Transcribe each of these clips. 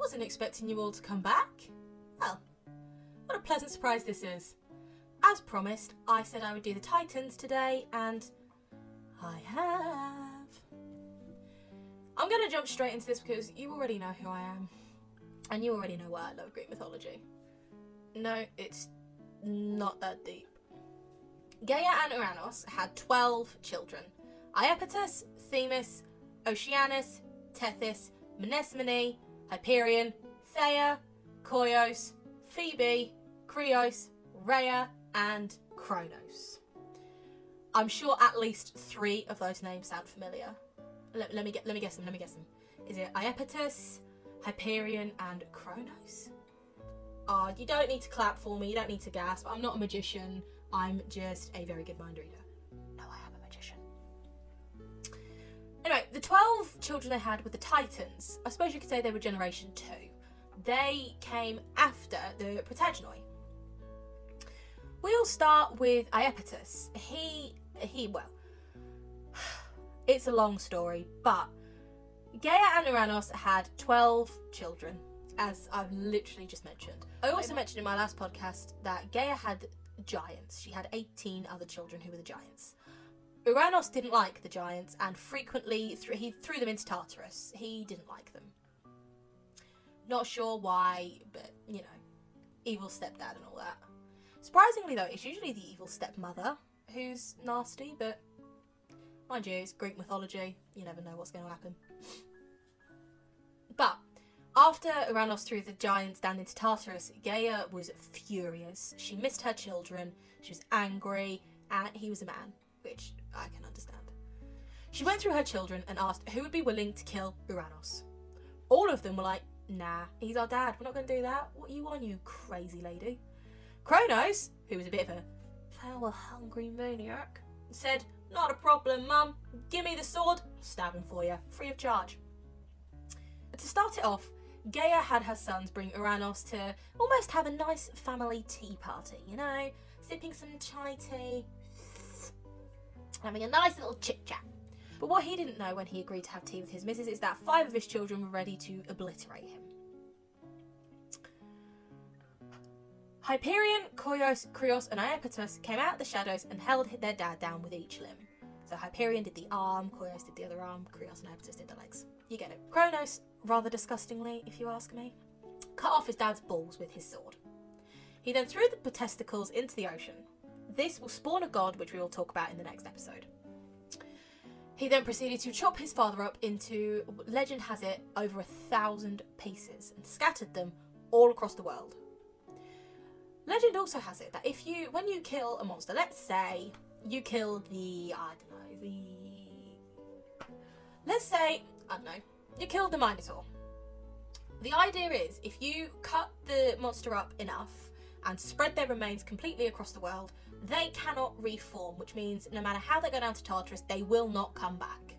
wasn't expecting you all to come back. Well, what a pleasant surprise this is. As promised, I said I would do the Titans today, and I have. I'm going to jump straight into this because you already know who I am. And you already know why I love Greek mythology. No, it's not that deep. Gaia and Uranos had 12 children. Iapetus, Themis, Oceanus, Tethys, Mnesmene, Hyperion, Theia, Koios, Phoebe, Krios, Rhea, and Kronos. I'm sure at least 3 of those names sound familiar. Let me guess them. Is it Iapetus, Hyperion, and Kronos? Oh, you don't need to clap for me. You don't need to gasp. I'm not a magician. I'm just a very good mind reader. No, I am a magician. Anyway, the 12 children they had were the Titans. I suppose you could say they were generation 2. They came after the Protagonoi. We'll start with Iapetus. Well, it's a long story, but Gaia and Uranos had 12 children, as I've literally just mentioned. I also mentioned in my last podcast that Gaia had giants. She had 18 other children who were the giants. Uranos didn't like the giants and frequently he threw them into Tartarus. He didn't like them. Not sure why, but you know, evil stepdad and all that. Surprisingly though, it's usually the evil stepmother who's nasty, but mind you, it's Greek mythology. You never know what's going to happen. But after Uranos threw the giants down into Tartarus, Gaia was furious. She missed her children, she was angry, and he was a man, which I can understand. She went through her children and asked who would be willing to kill Uranos. All of them were like, nah, he's our dad, we're not going to do that. What you want, you crazy lady? Kronos, who was a bit of a power-hungry maniac, said, not a problem, Mum. Give me the sword, stab him for you, free of charge. To start it off, Gaia had her sons bring Uranos to almost have a nice family tea party, you know, sipping some chai tea, having a nice little chit-chat. But what he didn't know when he agreed to have tea with his missus is that 5 of his children were ready to obliterate him. Hyperion, Koios, Krios, and Iapetus came out of the shadows and held their dad down with each limb. So Hyperion did the arm, Koios did the other arm, Krios and Iapetus did the legs. You get it. Kronos, rather disgustingly, if you ask me, cut off his dad's balls with his sword. He then threw the testicles into the ocean. This will spawn a god, which we will talk about in the next episode. He then proceeded to chop his father up into, legend has it, over 1,000 pieces and scattered them all across the world. Legend also has it that when you kill a monster, let's say you kill you killed the Minotaur. The idea is, if you cut the monster up enough and spread their remains completely across the world, they cannot reform, which means no matter how they go down to Tartarus, they will not come back.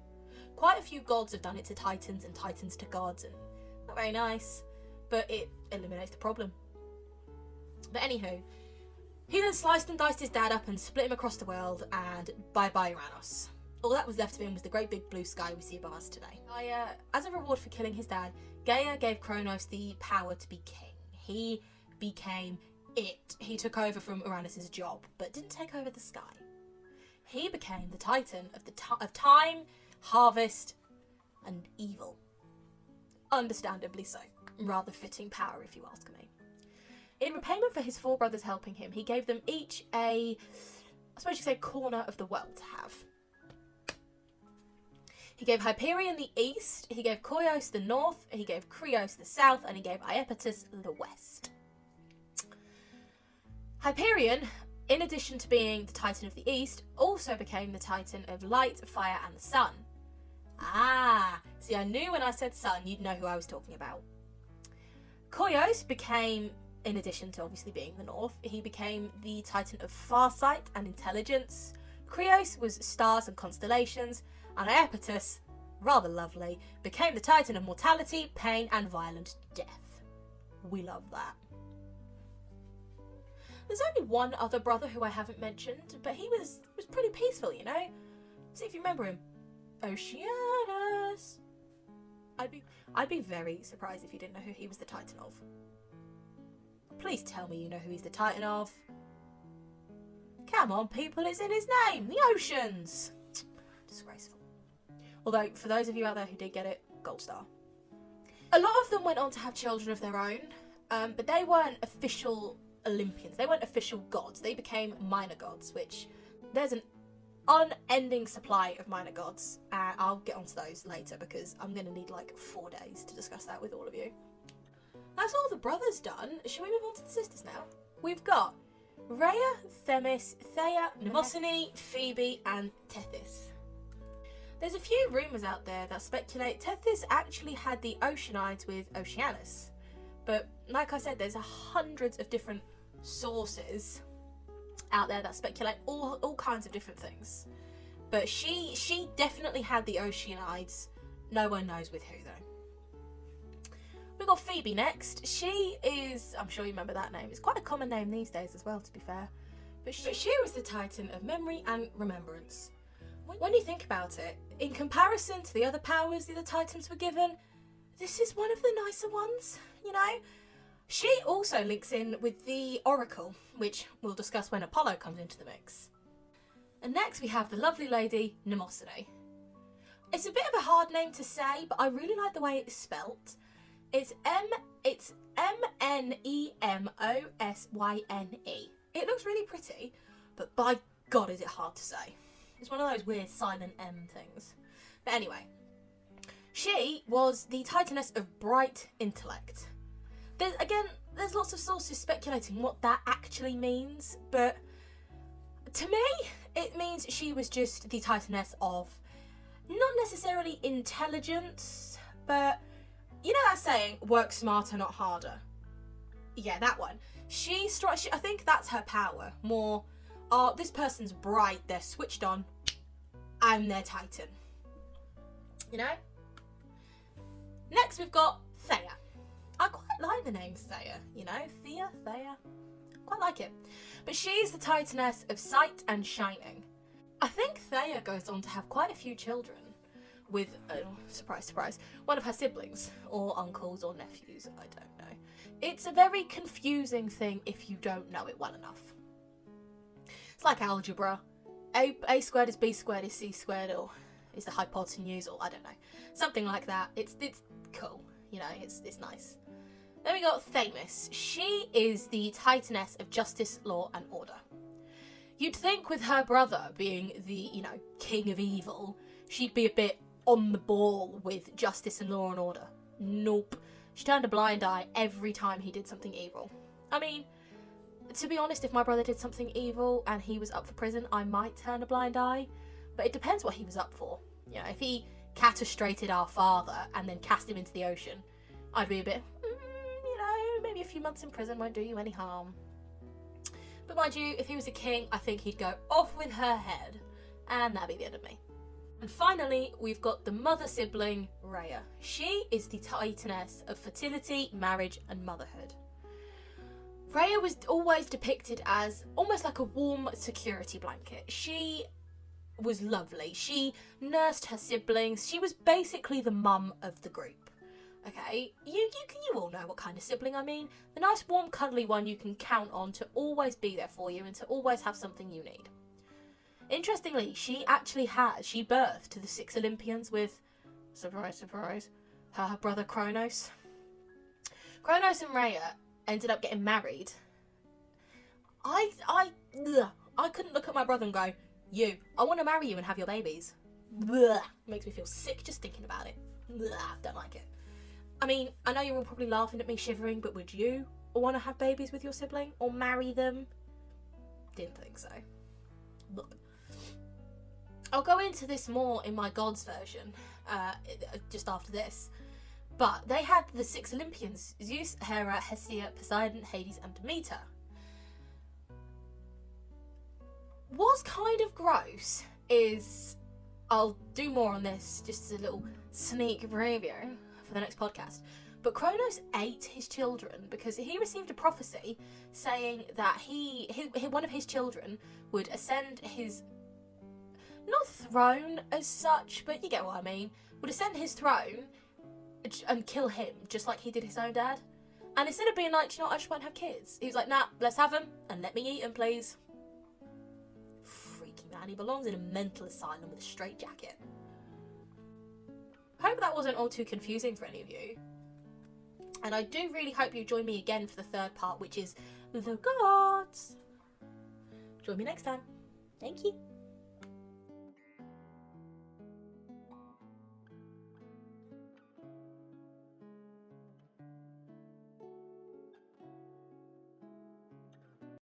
Quite a few gods have done it to Titans and Titans to gods, and not very nice, but it eliminates the problem. But anywho, he then sliced and diced his dad up and split him across the world, and bye-bye Uranos. All that was left of him was the great big blue sky we see above us today. As a reward for killing his dad, Gaia gave Kronos the power to be king. He became it. He took over from Uranus' job, but didn't take over the sky. He became the Titan of time, harvest, and evil. Understandably so. Rather fitting power, if you ask me. In repayment for his 4 brothers helping him, he gave them each I suppose you could say, corner of the world to have. He gave Hyperion the east, he gave Koios the north, he gave Krios the south, and he gave Iapetus the west. Hyperion, in addition to being the Titan of the east, also became the Titan of light, fire, and the sun. See, I knew when I said sun, you'd know who I was talking about. Koios became, in addition to obviously being the north, he became the Titan of farsight and intelligence. Krios was stars and constellations, and Iapetus, rather lovely, became the Titan of mortality, pain, and violent death. We love that. There's only one other brother who I haven't mentioned, but he was pretty peaceful, you know? See if you remember him. Oceanus. I'd be very surprised if you didn't know who he was the Titan of. Please tell me you know who he's the Titan of. Come on, people, it's in his name. The oceans. Disgraceful. Although, for those of you out there who did get it, gold star. A lot of them went on to have children of their own, but they weren't official Olympians. They weren't official gods. They became minor gods, which there's an unending supply of minor gods. I'll get onto those later because I'm going to need like 4 days to discuss that with all of you. That's all the brothers done. Shall we move on to the sisters now? We've got Rhea, Themis, Theia, Mnemosyne, Phoebe, and Tethys. There's a few rumours out there that speculate Tethys actually had the Oceanides with Oceanus. But like I said, there's hundreds of different sources out there that speculate all kinds of different things. But she definitely had the Oceanides. No one knows with who though. We've got Phoebe next. She is, I'm sure you remember that name. It's quite a common name these days as well, to be fair. But she was the Titan of memory and remembrance. When you think about it, in comparison to the other powers the other Titans were given, this is one of the nicer ones, you know? She also links in with the Oracle, which we'll discuss when Apollo comes into the mix. And next we have the lovely lady Mnemosyne. It's a bit of a hard name to say, but I really like the way it's spelt. It's M-N-E-M-O-S-Y-N-E. It looks really pretty, but by God is it hard to say. It's one of those weird silent M things. But anyway, she was the Titaness of bright intellect. There's lots of sources speculating what that actually means, but to me, it means she was just the Titaness of not necessarily intelligence, but you know that saying, work smarter, not harder? Yeah, that one. I think that's her power. More, this person's bright, they're switched on, I'm their Titan. You know? Next we've got Theia. I quite like the name Theia, you know? Theia. Quite like it. But she's the Titaness of sight and shining. I think Theia goes on to have quite a few children with, surprise, surprise, one of her siblings, or uncles or nephews, I don't know. It's a very confusing thing if you don't know it well enough. It's like algebra. A squared is B squared is C squared, or is the hypotenuse, or I don't know. Something like that. It's cool, you know, it's nice. Then we got Themis. She is the Titaness of justice, law, and order. You'd think with her brother being the, you know, king of evil, she'd be a bit on the ball with justice and law and order. Nope. She turned a blind eye every time he did something evil. I mean, to be honest, if my brother did something evil and he was up for prison, I might turn a blind eye. But it depends what he was up for. You know, if he castrated our father and then cast him into the ocean, I'd be a bit, you know, maybe a few months in prison won't do you any harm. But mind you, if he was a king, I think he'd go off with her head. And that'd be the end of me. And finally, we've got the mother sibling, Rhea. She is the Titaness of fertility, marriage, and motherhood. Rhea was always depicted as almost like a warm security blanket. She was lovely. She nursed her siblings. She was basically the mum of the group. Okay, you all know what kind of sibling I mean. The nice, warm, cuddly one you can count on to always be there for you and to always have something you need. Interestingly, she birthed the 6 Olympians with, surprise, surprise, her brother Kronos. Kronos and Rhea ended up getting married. I couldn't look at my brother and go, I want to marry you and have your babies. Blech, makes me feel sick just thinking about it. Blech, don't like it. I mean, I know you're all probably laughing at me shivering, but would you want to have babies with your sibling or marry them? Didn't think so. Look. I'll go into this more in my gods version, just after this. But they had the 6 Olympians, Zeus, Hera, Hestia, Poseidon, Hades and Demeter. What's kind of gross is, I'll do more on this, just as a little sneak preview for the next podcast, but Kronos ate his children because he received a prophecy saying that one of his children would ascend his, not throne as such, but you get what I mean, would ascend his throne and kill him, just like he did his own dad. And instead of being like, you know what, I just won't have kids, he was like, nah, let's have them and let me eat them, please. Freaky man, he belongs in a mental asylum with a straitjacket. Hope that wasn't all too confusing for any of you. And I do really hope you join me again for the third part, which is the gods. Join me next time. Thank you.